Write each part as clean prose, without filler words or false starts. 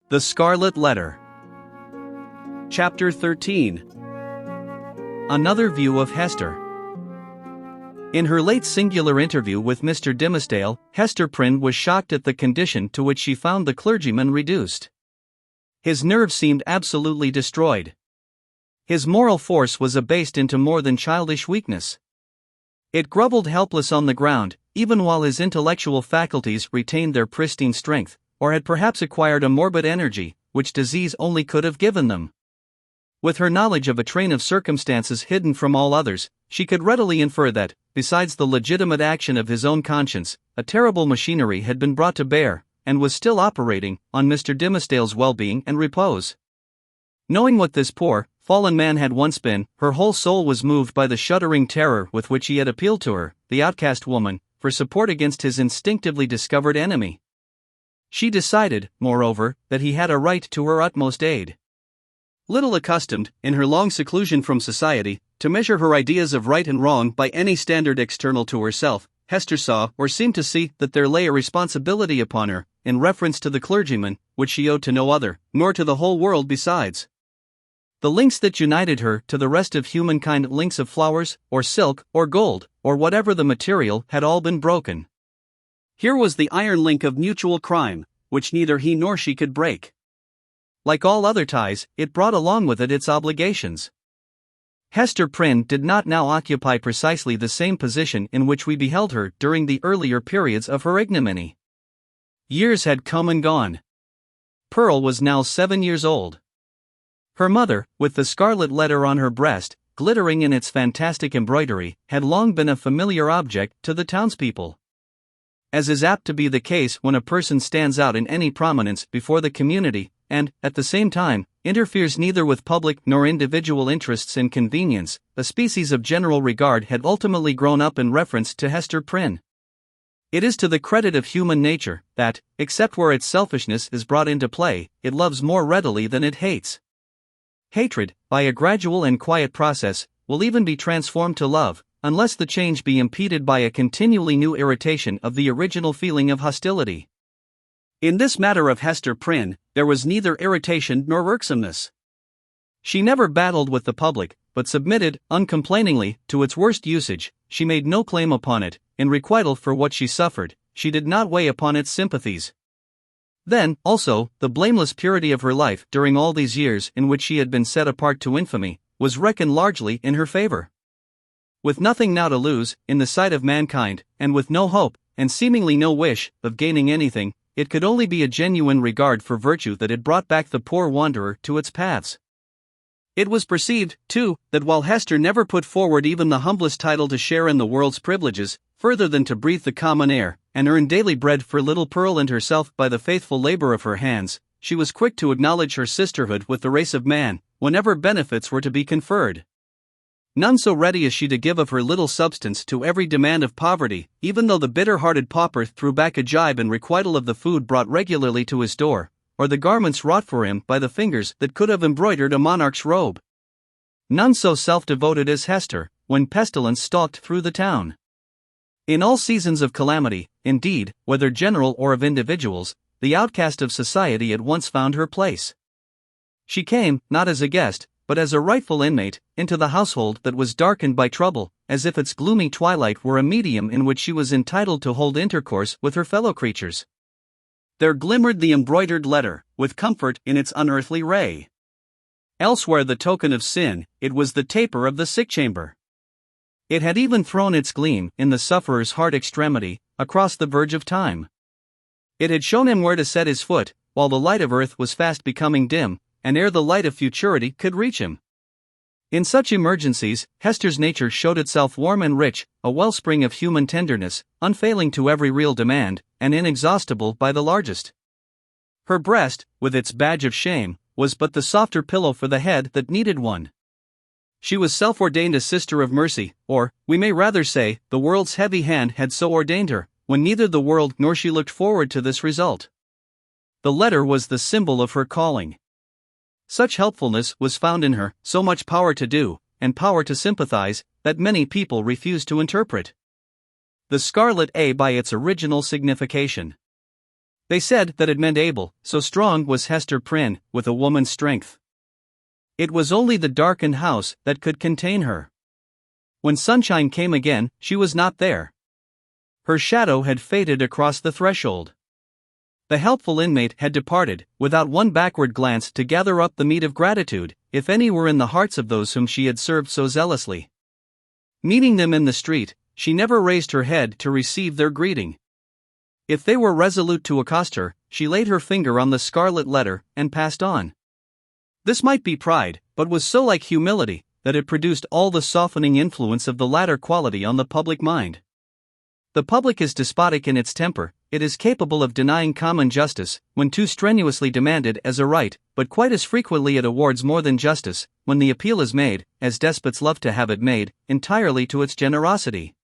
The Scarlet Letter. Chapter 13. Another View of Hester. In her late singular interview with Mr. Dimmesdale, Hester Prynne was shocked at the condition to which she found the clergyman reduced. His nerves seemed absolutely destroyed. His moral force was abased into more than childish weakness. It grovelled helpless on the ground, even while his intellectual faculties retained their pristine strength, or had perhaps acquired a morbid energy, which disease only could have given them. With her knowledge of a train of circumstances hidden from all others, she could readily infer that, besides the legitimate action of his own conscience, a terrible machinery had been brought to bear, and was still operating, on Mr. Dimmesdale's well-being and repose. Knowing what this poor, fallen man had once been, her whole soul was moved by the shuddering terror with which he had appealed to her, the outcast woman, for support against his instinctively discovered enemy. She decided, moreover, that he had a right to her utmost aid. Little accustomed, in her long seclusion from society, to measure her ideas of right and wrong by any standard external to herself, Hester saw, or seemed to see, that there lay a responsibility upon her, in reference to the clergyman, which she owed to no other, nor to the whole world besides. The links that united her to the rest of humankind, links of flowers, or silk, or gold, or whatever the material, had all been broken. Here was the iron link of mutual crime, which neither he nor she could break. Like all other ties, it brought along with it its obligations. Hester Prynne did not now occupy precisely the same position in which we beheld her during the earlier periods of her ignominy. Years had come and gone. Pearl was now 7 years old. Her mother, with the scarlet letter on her breast, glittering in its fantastic embroidery, had long been a familiar object to the townspeople. As is apt to be the case when a person stands out in any prominence before the community, and, at the same time, interferes neither with public nor individual interests and convenience, a species of general regard had ultimately grown up in reference to Hester Prynne. It is to the credit of human nature that, except where its selfishness is brought into play, it loves more readily than it hates. Hatred, by a gradual and quiet process, will even be transformed to love, unless the change be impeded by a continually new irritation of the original feeling of hostility. In this matter of Hester Prynne, there was neither irritation nor irksomeness. She never battled with the public, but submitted, uncomplainingly, to its worst usage. She made no claim upon it. In requital for what she suffered, she did not weigh upon its sympathies. Then, also, the blameless purity of her life during all these years in which she had been set apart to infamy, was reckoned largely in her favor. With nothing now to lose, in the sight of mankind, and with no hope, and seemingly no wish, of gaining anything, it could only be a genuine regard for virtue that had brought back the poor wanderer to its paths. It was perceived, too, that while Hester never put forward even the humblest title to share in the world's privileges, further than to breathe the common air, and earn daily bread for little Pearl and herself by the faithful labor of her hands, she was quick to acknowledge her sisterhood with the race of man, whenever benefits were to be conferred. None so ready as she to give of her little substance to every demand of poverty, even though the bitter-hearted pauper threw back a jibe in requital of the food brought regularly to his door, or the garments wrought for him by the fingers that could have embroidered a monarch's robe. None so self-devoted as Hester, when pestilence stalked through the town. In all seasons of calamity, indeed, whether general or of individuals, the outcast of society at once found her place. She came, not as a guest, but as a rightful inmate, into the household that was darkened by trouble, as if its gloomy twilight were a medium in which she was entitled to hold intercourse with her fellow creatures. There glimmered the embroidered letter, with comfort in its unearthly ray. Elsewhere the token of sin, it was the taper of the sick chamber. It had even thrown its gleam, in the sufferer's hard extremity, across the verge of time. It had shown him where to set his foot, while the light of earth was fast becoming dim, and ere the light of futurity could reach him. In such emergencies, Hester's nature showed itself warm and rich, a wellspring of human tenderness, unfailing to every real demand, and inexhaustible by the largest. Her breast, with its badge of shame, was but the softer pillow for the head that needed one. She was self-ordained a sister of mercy, or, we may rather say, the world's heavy hand had so ordained her, when neither the world nor she looked forward to this result. The letter was the symbol of her calling. Such helpfulness was found in her, so much power to do, and power to sympathize, that many people refuse to interpret. The scarlet A by its original signification. They said that it meant able, so strong was Hester Prynne, with a woman's strength. It was only the darkened house that could contain her. When sunshine came again, she was not there. Her shadow had faded across the threshold. The helpful inmate had departed, without one backward glance to gather up the meed of gratitude, if any were in the hearts of those whom she had served so zealously. Meeting them in the street, she never raised her head to receive their greeting. If they were resolute to accost her, she laid her finger on the scarlet letter, and passed on. This might be pride, but was so like humility, that it produced all the softening influence of the latter quality on the public mind. The public is despotic in its temper, it is capable of denying common justice, when too strenuously demanded as a right, but quite as frequently it awards more than justice, when the appeal is made, as despots love to have it made, entirely to its generosity.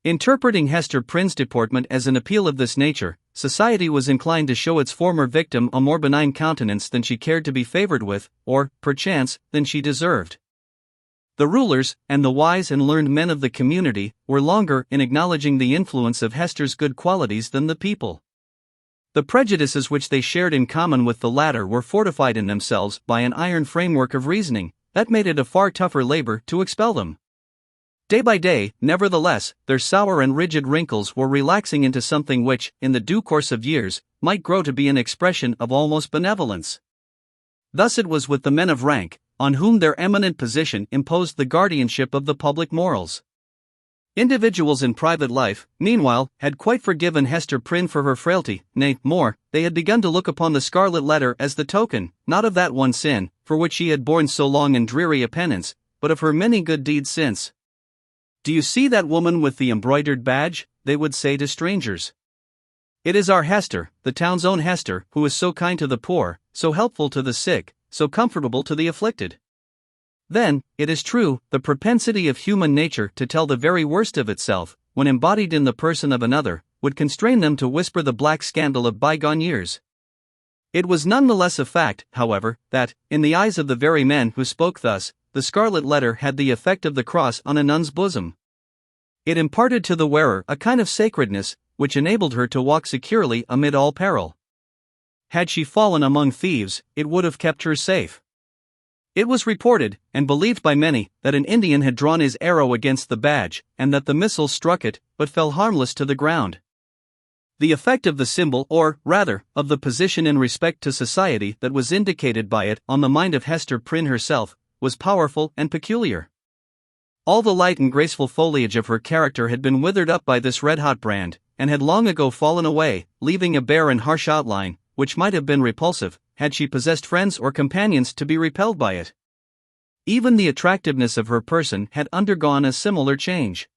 Interpreting Hester Prynne's deportment as an appeal of this nature, society was inclined to show its former victim a more benign countenance than she cared to be favored with, or, perchance, than she deserved. The rulers, and the wise and learned men of the community, were longer in acknowledging the influence of Hester's good qualities than the people. The prejudices which they shared in common with the latter were fortified in themselves by an iron framework of reasoning, that made it a far tougher labor to expel them. Day by day, nevertheless, their sour and rigid wrinkles were relaxing into something which, in the due course of years, might grow to be an expression of almost benevolence. Thus it was with the men of rank, on whom their eminent position imposed the guardianship of the public morals. Individuals in private life, meanwhile, had quite forgiven Hester Prynne for her frailty, nay, more, they had begun to look upon the Scarlet Letter as the token, not of that one sin, for which she had borne so long and dreary a penance, but of her many good deeds since. "Do you see that woman with the embroidered badge?" they would say to strangers. "It is our Hester, the town's own Hester, who is so kind to the poor, so helpful to the sick, so comfortable to the afflicted." Then, it is true, the propensity of human nature to tell the very worst of itself, when embodied in the person of another, would constrain them to whisper the black scandal of bygone years. It was none the less a fact, however, that, in the eyes of the very men who spoke thus, the Scarlet Letter had the effect of the cross on a nun's bosom. It imparted to the wearer a kind of sacredness, which enabled her to walk securely amid all peril. Had she fallen among thieves, it would have kept her safe. It was reported, and believed by many, that an Indian had drawn his arrow against the badge, and that the missile struck it, but fell harmless to the ground. The effect of the symbol, or, rather, of the position in respect to society that was indicated by it on the mind of Hester Prynne herself, was powerful and peculiar. All the light and graceful foliage of her character had been withered up by this red-hot brand, and had long ago fallen away, leaving a bare and harsh outline, which might have been repulsive, had she possessed friends or companions to be repelled by it. Even the attractiveness of her person had undergone a similar change.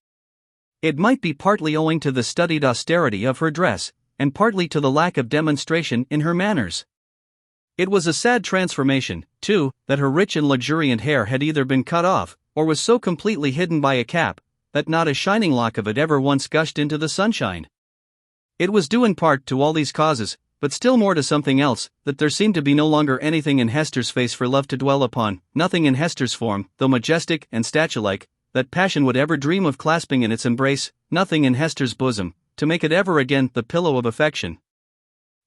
It might be partly owing to the studied austerity of her dress, and partly to the lack of demonstration in her manners. It was a sad transformation, too, that her rich and luxuriant hair had either been cut off, or was so completely hidden by a cap, that not a shining lock of it ever once gushed into the sunshine. It was due in part to all these causes, but still more to something else, that there seemed to be no longer anything in Hester's face for love to dwell upon, nothing in Hester's form, though majestic and statue-like, that passion would ever dream of clasping in its embrace, nothing in Hester's bosom, to make it ever again the pillow of affection.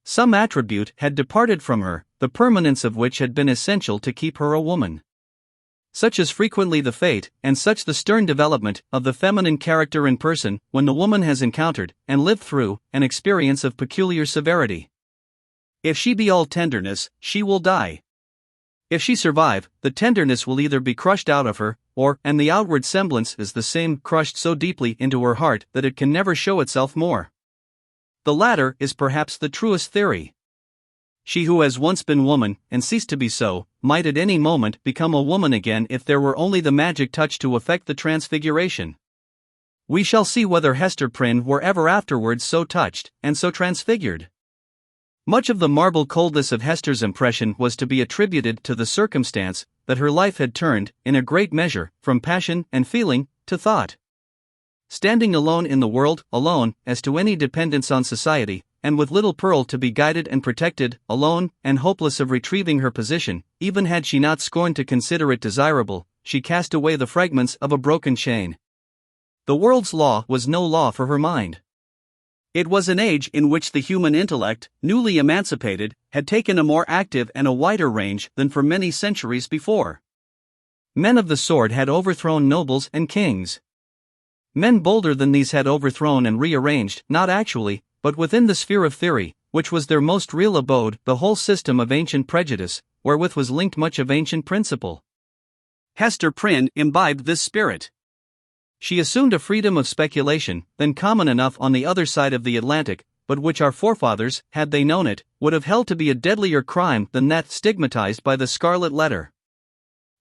Some attribute had departed from her, the permanence of which had been essential to keep her a woman. Such is frequently the fate, and such the stern development, of the feminine character in person, when the woman has encountered, and lived through, an experience of peculiar severity. If she be all tenderness, she will die. If she survive, the tenderness will either be crushed out of her, or, and the outward semblance is the same, crushed so deeply into her heart that it can never show itself more. The latter is perhaps the truest theory. She who has once been woman, and ceased to be so, might at any moment become a woman again if there were only the magic touch to effect the transfiguration. We shall see whether Hester Prynne were ever afterwards so touched, and so transfigured. Much of the marble coldness of Hester's impression was to be attributed to the circumstance that her life had turned, in a great measure, from passion and feeling to thought. Standing alone in the world, alone, as to any dependence on society, and with little pearl to be guided and protected, alone, and hopeless of retrieving her position, even had she not scorned to consider it desirable, she cast away the fragments of a broken chain. The world's law was no law for her mind. It was an age in which the human intellect, newly emancipated, had taken a more active and a wider range than for many centuries before. Men of the sword had overthrown nobles and kings. Men bolder than these had overthrown and rearranged, not actually, but within the sphere of theory, which was their most real abode, the whole system of ancient prejudice, wherewith was linked much of ancient principle. Hester Prynne imbibed this spirit. She assumed a freedom of speculation, then common enough on the other side of the Atlantic, but which our forefathers, had they known it, would have held to be a deadlier crime than that stigmatized by the Scarlet Letter.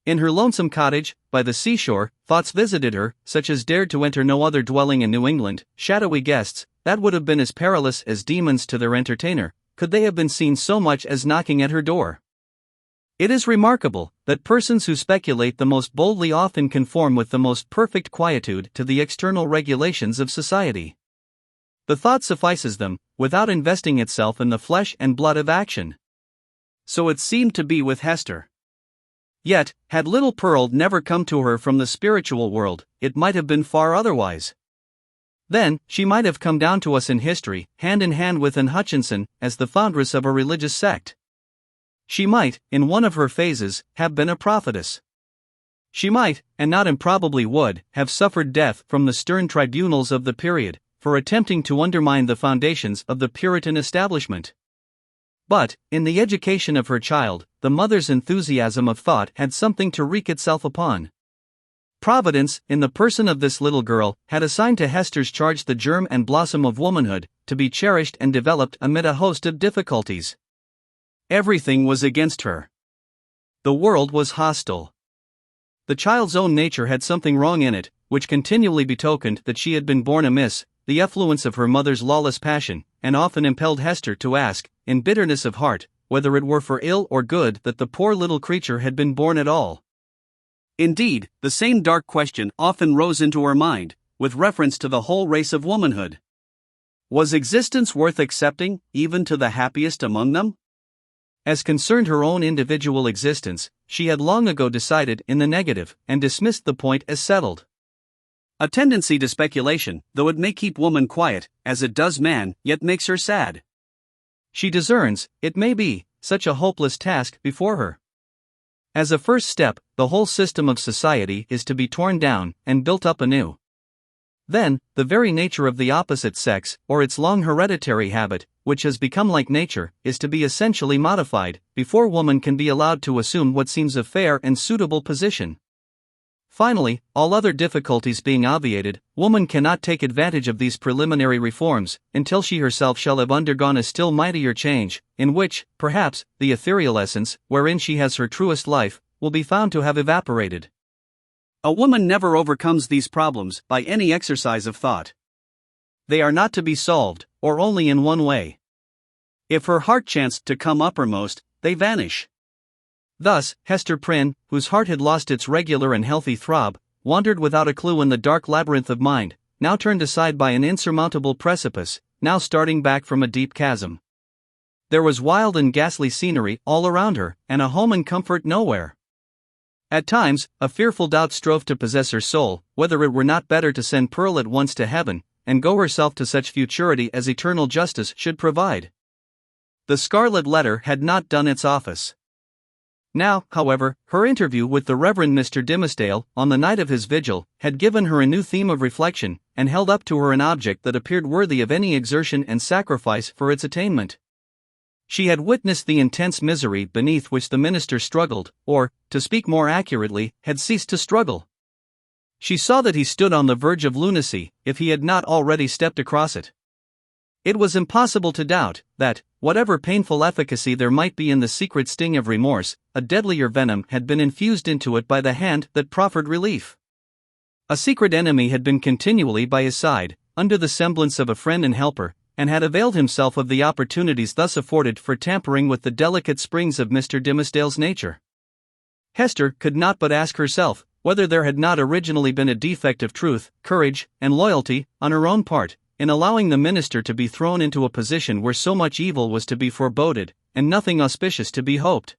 In her lonesome cottage, by the seashore, thoughts visited her, such as dared to enter no other dwelling in New England, shadowy guests, that would have been as perilous as demons to their entertainer, could they have been seen so much as knocking at her door. It is remarkable that persons who speculate the most boldly often conform with the most perfect quietude to the external regulations of society. The thought suffices them, without investing itself in the flesh and blood of action. So it seemed to be with Hester. Yet, had little Pearl never come to her from the spiritual world, it might have been far otherwise. Then, she might have come down to us in history, hand in hand with Anne Hutchinson, as the foundress of a religious sect. She might, in one of her phases, have been a prophetess. She might, and not improbably would, have suffered death from the stern tribunals of the period, for attempting to undermine the foundations of the Puritan establishment. But, in the education of her child, the mother's enthusiasm of thought had something to wreak itself upon. Providence, in the person of this little girl, had assigned to Hester's charge the germ and blossom of womanhood, to be cherished and developed amid a host of difficulties. Everything was against her. The world was hostile. The child's own nature had something wrong in it, which continually betokened that she had been born amiss. The effluence of her mother's lawless passion, and often impelled Hester to ask, in bitterness of heart, whether it were for ill or good that the poor little creature had been born at all. Indeed, the same dark question often rose into her mind, with reference to the whole race of womanhood. Was existence worth accepting, even to the happiest among them? As concerned her own individual existence, she had long ago decided in the negative, and dismissed the point as settled. A tendency to speculation, though it may keep woman quiet, as it does man, yet makes her sad. She discerns, it may be, such a hopeless task before her. As a first step, the whole system of society is to be torn down, and built up anew. Then, the very nature of the opposite sex, or its long hereditary habit, which has become like nature, is to be essentially modified, before woman can be allowed to assume what seems a fair and suitable position. Finally, all other difficulties being obviated, woman cannot take advantage of these preliminary reforms, until she herself shall have undergone a still mightier change, in which, perhaps, the ethereal essence, wherein she has her truest life, will be found to have evaporated. A woman never overcomes these problems by any exercise of thought. They are not to be solved, or only in one way. If her heart chanced to come uppermost, they vanish. Thus, Hester Prynne, whose heart had lost its regular and healthy throb, wandered without a clue in the dark labyrinth of mind, now turned aside by an insurmountable precipice, now starting back from a deep chasm. There was wild and ghastly scenery all around her, and a home and comfort nowhere. At times, a fearful doubt strove to possess her soul, whether it were not better to send Pearl at once to heaven, and go herself to such futurity as eternal justice should provide. The Scarlet Letter had not done its office. Now, however, her interview with the Reverend Mr. Dimmesdale, on the night of his vigil, had given her a new theme of reflection, and held up to her an object that appeared worthy of any exertion and sacrifice for its attainment. She had witnessed the intense misery beneath which the minister struggled, or, to speak more accurately, had ceased to struggle. She saw that he stood on the verge of lunacy, if he had not already stepped across it. It was impossible to doubt that, whatever painful efficacy there might be in the secret sting of remorse, a deadlier venom had been infused into it by the hand that proffered relief. A secret enemy had been continually by his side, under the semblance of a friend and helper, and had availed himself of the opportunities thus afforded for tampering with the delicate springs of Mr. Dimmesdale's nature. Hester could not but ask herself whether there had not originally been a defect of truth, courage, and loyalty, on her own part, in allowing the minister to be thrown into a position where so much evil was to be foreboded, and nothing auspicious to be hoped.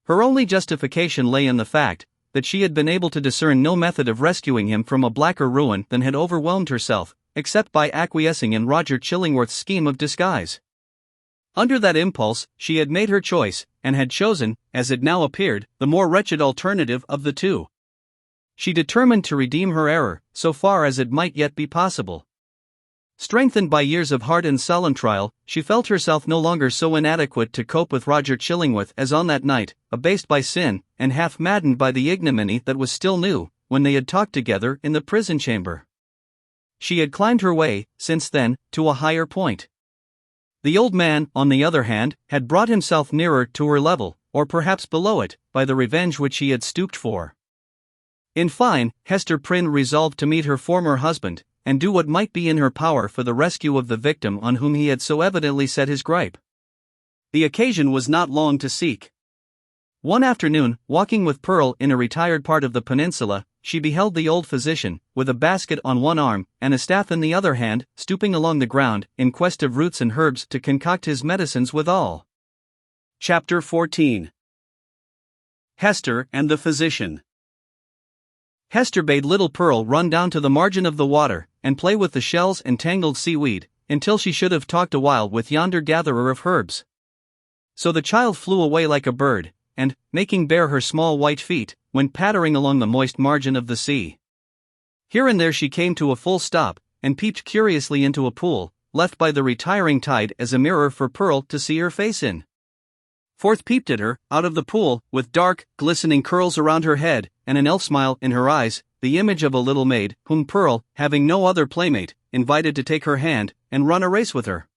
Her only justification lay in the fact that she had been able to discern no method of rescuing him from a blacker ruin than had overwhelmed herself, except by acquiescing in Roger Chillingworth's scheme of disguise. Under that impulse, she had made her choice, and had chosen, as it now appeared, the more wretched alternative of the two. She determined to redeem her error, so far as it might yet be possible. Strengthened by years of hard and solemn trial, she felt herself no longer so inadequate to cope with Roger Chillingworth as on that night, abased by sin, and half maddened by the ignominy that was still new, when they had talked together in the prison chamber. She had climbed her way, since then, to a higher point. The old man, on the other hand, had brought himself nearer to her level, or perhaps below it, by the revenge which he had stooped for. In fine, Hester Prynne resolved to meet her former husband, and do what might be in her power for the rescue of the victim on whom he had so evidently set his gripe. The occasion was not long to seek. One afternoon, walking with Pearl in a retired part of the peninsula, she beheld the old physician, with a basket on one arm, and a staff in the other hand, stooping along the ground, in quest of roots and herbs to concoct his medicines withal. Chapter 14. Hester and the Physician. Hester bade little Pearl run down to the margin of the water, and play with the shells and tangled seaweed, until she should have talked a while with yonder gatherer of herbs. So the child flew away like a bird, and, making bare her small white feet, went pattering along the moist margin of the sea. Here and there she came to a full stop, and peeped curiously into a pool, left by the retiring tide as a mirror for Pearl to see her face in. Forth peeped at her, out of the pool, with dark, glistening curls around her head, and an elf smile in her eyes, the image of a little maid, whom Pearl, having no other playmate, invited to take her hand, and run a race with her.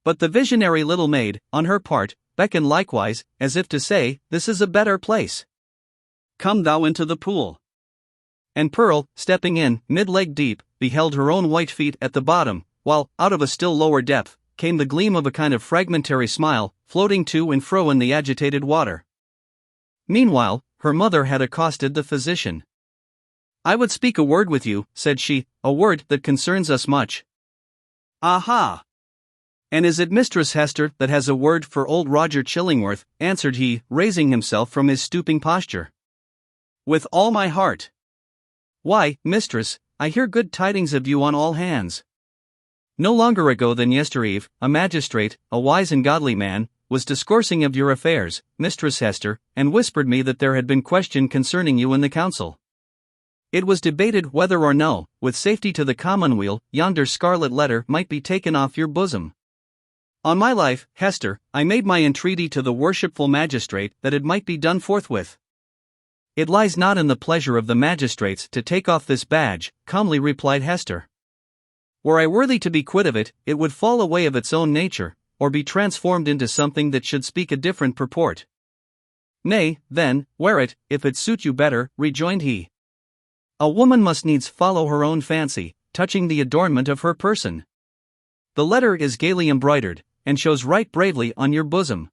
But the visionary little maid, on her part, beckoned likewise, as if to say, "This is a better place. Come thou into the pool." And Pearl, stepping in, mid-leg deep, beheld her own white feet at the bottom, while, out of a still lower depth, came the gleam of a kind of fragmentary smile, floating to and fro in the agitated water. Meanwhile, her mother had accosted the physician. "I would speak a word with you," said she, "a word that concerns us much." "Aha! And is it Mistress Hester that has a word for old Roger Chillingworth?" answered he, raising himself from his stooping posture. "With all my heart. Why, mistress, I hear good tidings of you on all hands. No longer ago than yestereve, a magistrate, a wise and godly man, was discoursing of your affairs, Mistress Hester, and whispered me that there had been question concerning you in the council. It was debated whether or no, with safety to the commonweal, yonder Scarlet Letter might be taken off your bosom. On my life, Hester, I made my entreaty to the worshipful magistrate that it might be done forthwith." "It lies not in the pleasure of the magistrates to take off this badge," calmly replied Hester. "Were I worthy to be quit of it, it would fall away of its own nature, or be transformed into something that should speak a different purport." "Nay, then, wear it, if it suit you better," rejoined he. "A woman must needs follow her own fancy, touching the adornment of her person. The letter is gaily embroidered, and shows right bravely on your bosom."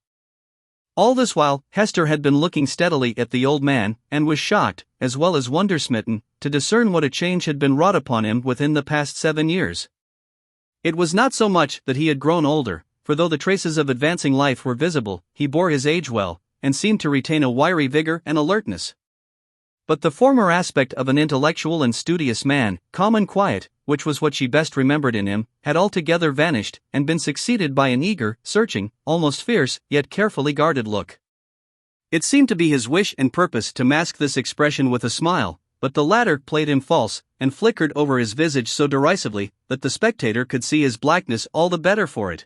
All this while, Hester had been looking steadily at the old man, and was shocked, as well as wonder-smitten, to discern what a change had been wrought upon him within the past 7 years. It was not so much that he had grown older, for though the traces of advancing life were visible, he bore his age well, and seemed to retain a wiry vigor and alertness. But the former aspect of an intellectual and studious man, calm and quiet, which was what she best remembered in him, had altogether vanished, and been succeeded by an eager, searching, almost fierce, yet carefully guarded look. It seemed to be his wish and purpose to mask this expression with a smile, but the latter played him false, and flickered over his visage so derisively, that the spectator could see his blackness all the better for it.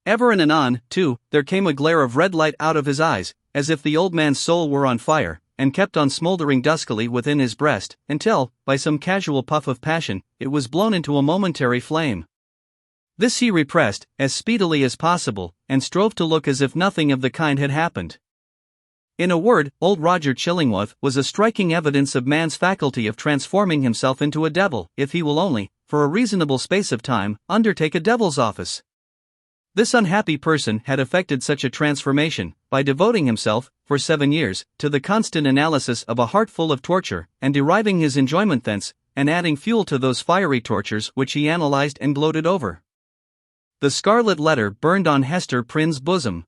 Ever and anon, too, there came a glare of red light out of his eyes, as if the old man's soul were on fire, and kept on smouldering duskily within his breast, until, by some casual puff of passion, it was blown into a momentary flame. This he repressed, as speedily as possible, and strove to look as if nothing of the kind had happened. In a word, old Roger Chillingworth was a striking evidence of man's faculty of transforming himself into a devil, if he will only, for a reasonable space of time, undertake a devil's office. This unhappy person had effected such a transformation, by devoting himself, for 7 years, to the constant analysis of a heart full of torture, and deriving his enjoyment thence, and adding fuel to those fiery tortures which he analyzed and gloated over. The Scarlet Letter burned on Hester Prynne's bosom.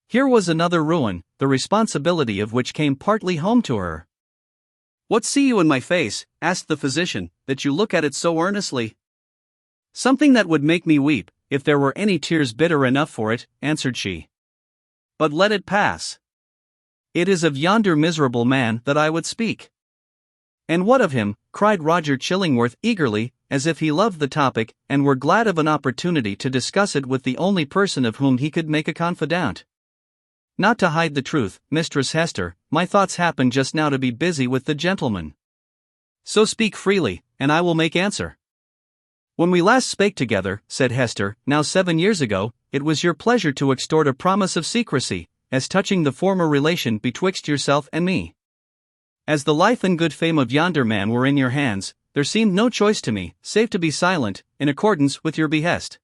Here was another ruin, the responsibility of which came partly home to her. "What see you in my face," asked the physician, "that you look at it so earnestly?" "Something that would make me weep, if there were any tears bitter enough for it," answered she. "But let it pass. It is of yonder miserable man that I would speak." "And what of him?" cried Roger Chillingworth eagerly, as if he loved the topic, and were glad of an opportunity to discuss it with the only person of whom he could make a confidant. "Not to hide the truth, Mistress Hester, my thoughts happen just now to be busy with the gentleman. So speak freely, and I will make answer." "When we last spake together," said Hester, "now 7 years ago, it was your pleasure to extort a promise of secrecy, as touching the former relation betwixt yourself and me. As the life and good fame of yonder man were in your hands, there seemed no choice to me, save to be silent, in accordance with your behest.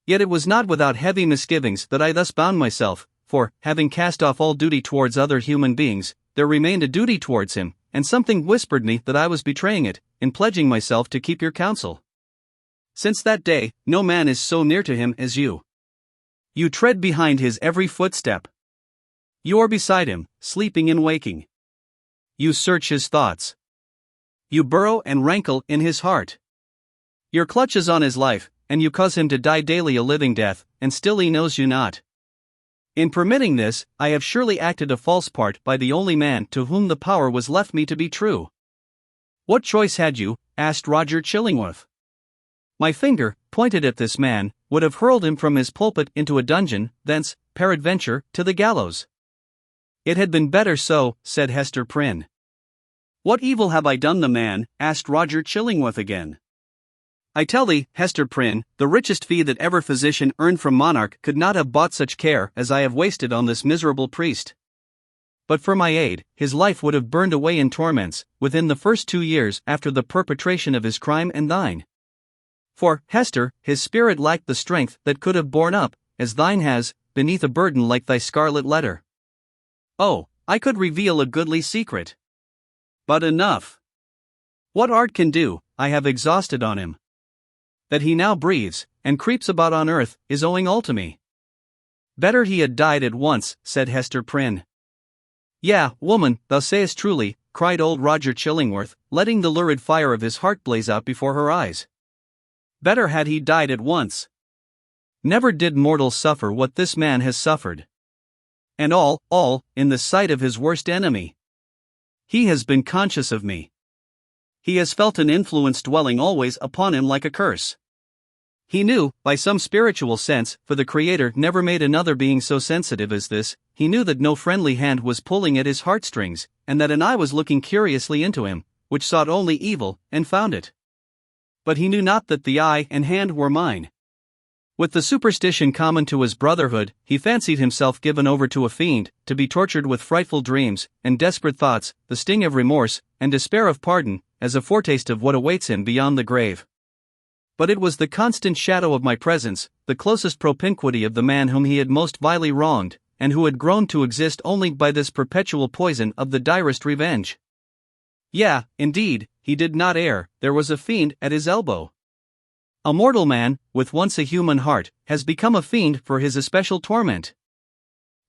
Yet it was not without heavy misgivings that I thus bound myself, for, having cast off all duty towards other human beings, there remained a duty towards him, and something whispered me that I was betraying it, in pledging myself to keep your counsel. Since that day, no man is so near to him as you. You tread behind his every footstep. You are beside him, sleeping and waking. You search his thoughts. You burrow and rankle in his heart. Your clutch is on his life, and you cause him to die daily a living death, and still he knows you not. In permitting this, I have surely acted a false part by the only man to whom the power was left me to be true." "What choice had you?" asked Roger Chillingworth. "My finger, pointed at this man, would have hurled him from his pulpit into a dungeon, thence, peradventure, to the gallows." "It had been better so," said Hester Prynne. "What evil have I done the man?" asked Roger Chillingworth again. "I tell thee, Hester Prynne, the richest fee that ever physician earned from monarch could not have bought such care as I have wasted on this miserable priest. But for my aid, his life would have burned away in torments, within the first 2 years after the perpetration of his crime and thine. For, Hester, his spirit lacked the strength that could have borne up, as thine has, beneath a burden like thy Scarlet Letter. Oh, I could reveal a goodly secret. But enough. What art can do, I have exhausted on him. That he now breathes, and creeps about on earth, is owing all to me." "Better he had died at once," said Hester Prynne. "Yea, woman, thou sayest truly," cried old Roger Chillingworth, letting the lurid fire of his heart blaze out before her eyes. "Better had he died at once. Never did mortal suffer what this man has suffered. And all, in the sight of his worst enemy. He has been conscious of me. He has felt an influence dwelling always upon him like a curse. He knew, by some spiritual sense, for the Creator never made another being so sensitive as this, he knew that no friendly hand was pulling at his heartstrings, and that an eye was looking curiously into him, which sought only evil, and found it. But he knew not that the eye and hand were mine. With the superstition common to his brotherhood, he fancied himself given over to a fiend, to be tortured with frightful dreams, and desperate thoughts, the sting of remorse, and despair of pardon, as a foretaste of what awaits him beyond the grave. But it was the constant shadow of my presence, the closest propinquity of the man whom he had most vilely wronged, and who had grown to exist only by this perpetual poison of the direst revenge. Yea, indeed, he did not err, there was a fiend at his elbow. A mortal man, with once a human heart, has become a fiend for his especial torment."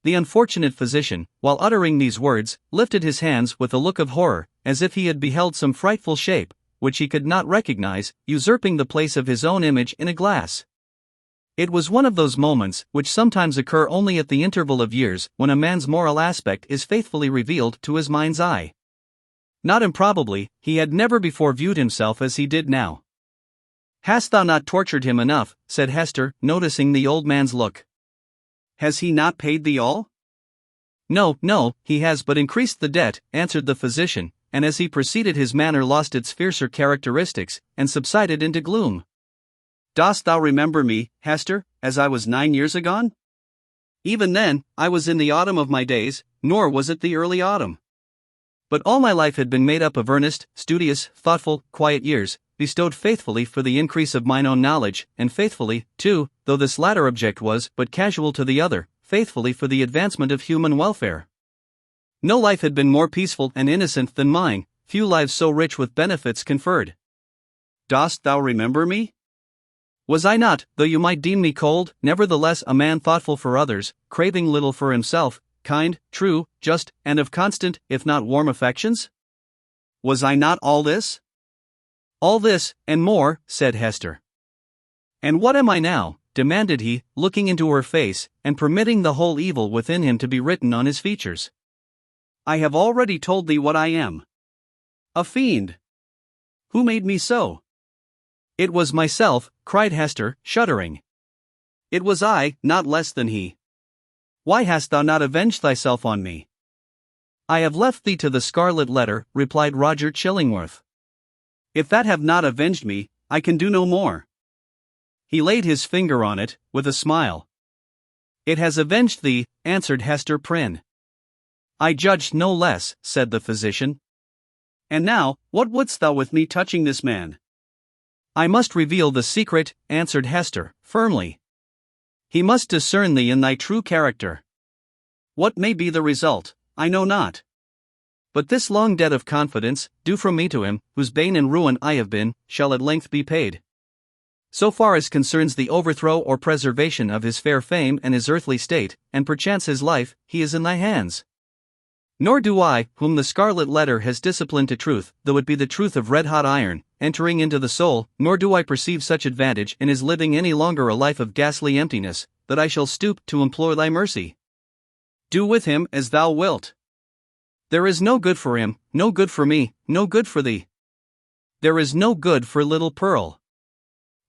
The unfortunate physician, while uttering these words, lifted his hands with a look of horror, as if he had beheld some frightful shape, which he could not recognize, usurping the place of his own image in a glass. It was one of those moments, which sometimes occur only at the interval of years, when a man's moral aspect is faithfully revealed to his mind's eye. Not improbably, he had never before viewed himself as he did now. "Hast thou not tortured him enough?" said Hester, noticing the old man's look. "Has he not paid thee all?" No, he has but increased the debt," answered the physician, and as he proceeded his manner lost its fiercer characteristics, and subsided into gloom. "Dost thou remember me, Hester, as I was 9 years agone? Even then, I was in the autumn of my days, nor was it the early autumn. But all my life had been made up of earnest, studious, thoughtful, quiet years, bestowed faithfully for the increase of mine own knowledge, and faithfully, too, though this latter object was but casual to the other, faithfully for the advancement of human welfare. No life had been more peaceful and innocent than mine, few lives so rich with benefits conferred. Dost thou remember me? Was I not, though you might deem me cold, nevertheless a man thoughtful for others, craving little for himself, kind, true, just, and of constant, if not warm affections? Was I not all this? All this, and more, said Hester. And what am I now? Demanded he, looking into her face, and permitting the whole evil within him to be written on his features. I have already told thee what I am. A fiend. Who made me so? It was myself, cried Hester, shuddering. It was I, not less than he. Why hast thou not avenged thyself on me? I have left thee to the Scarlet Letter, replied Roger Chillingworth. If that have not avenged me, I can do no more. He laid his finger on it, with a smile. It has avenged thee, answered Hester Prynne. I judged no less, said the physician. And now, what wouldst thou with me touching this man? I must reveal the secret, answered Hester, firmly. He must discern thee in thy true character. What may be the result, I know not. But this long debt of confidence, due from me to him, whose bane and ruin I have been, shall at length be paid. So far as concerns the overthrow or preservation of his fair fame and his earthly state, and perchance his life, he is in thy hands. Nor do I, whom the Scarlet Letter has disciplined to truth, though it be the truth of red-hot iron, entering into the soul, nor do I perceive such advantage in his living any longer a life of ghastly emptiness, that I shall stoop to implore thy mercy. Do with him as thou wilt. There is no good for him, no good for me, no good for thee. There is no good for little Pearl.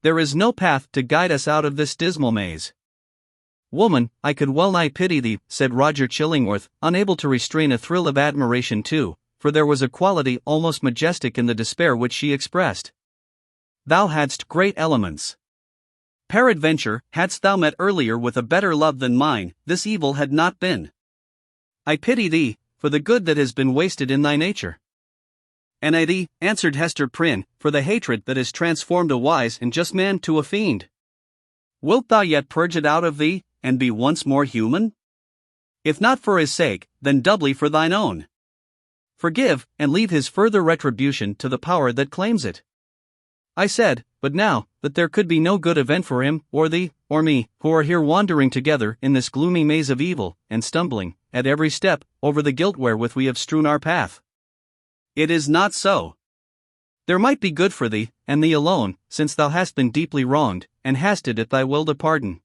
There is no path to guide us out of this dismal maze. Woman, I could well nigh pity thee, said Roger Chillingworth, unable to restrain a thrill of admiration too, for there was a quality almost majestic in the despair which she expressed. Thou hadst great elements. Peradventure, hadst thou met earlier with a better love than mine, this evil had not been. I pity thee, for the good that has been wasted in thy nature. And I thee, answered Hester Prynne, for the hatred that has transformed a wise and just man to a fiend. Wilt thou yet purge it out of thee, and be once more human? If not for his sake, then doubly for thine own. Forgive, and leave his further retribution to the power that claims it. I said, but now, that there could be no good event for him, or thee, or me, who are here wandering together in this gloomy maze of evil, and stumbling, at every step, over the guilt wherewith we have strewn our path. It is not so. There might be good for thee, and thee alone, since thou hast been deeply wronged, and hast it at thy will to pardon.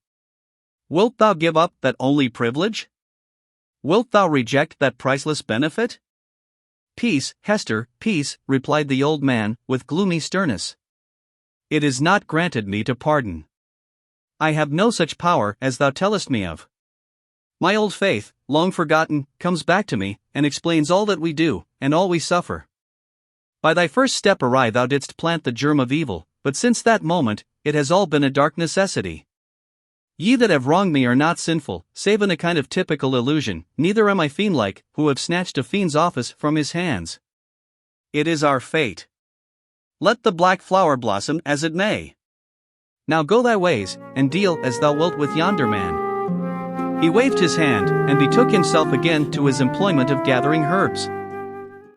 Wilt thou give up that only privilege? Wilt thou reject that priceless benefit? Peace, Hester, peace, replied the old man, with gloomy sternness. It is not granted me to pardon. I have no such power as thou tellest me of. My old faith, long forgotten, comes back to me, and explains all that we do, and all we suffer. By thy first step awry thou didst plant the germ of evil, but since that moment, it has all been a dark necessity. Ye that have wronged me are not sinful, save in a kind of typical illusion, neither am I fiend-like, who have snatched a fiend's office from his hands. It is our fate. Let the black flower blossom as it may. Now go thy ways, and deal as thou wilt with yonder man. He waved his hand, and betook himself again to his employment of gathering herbs.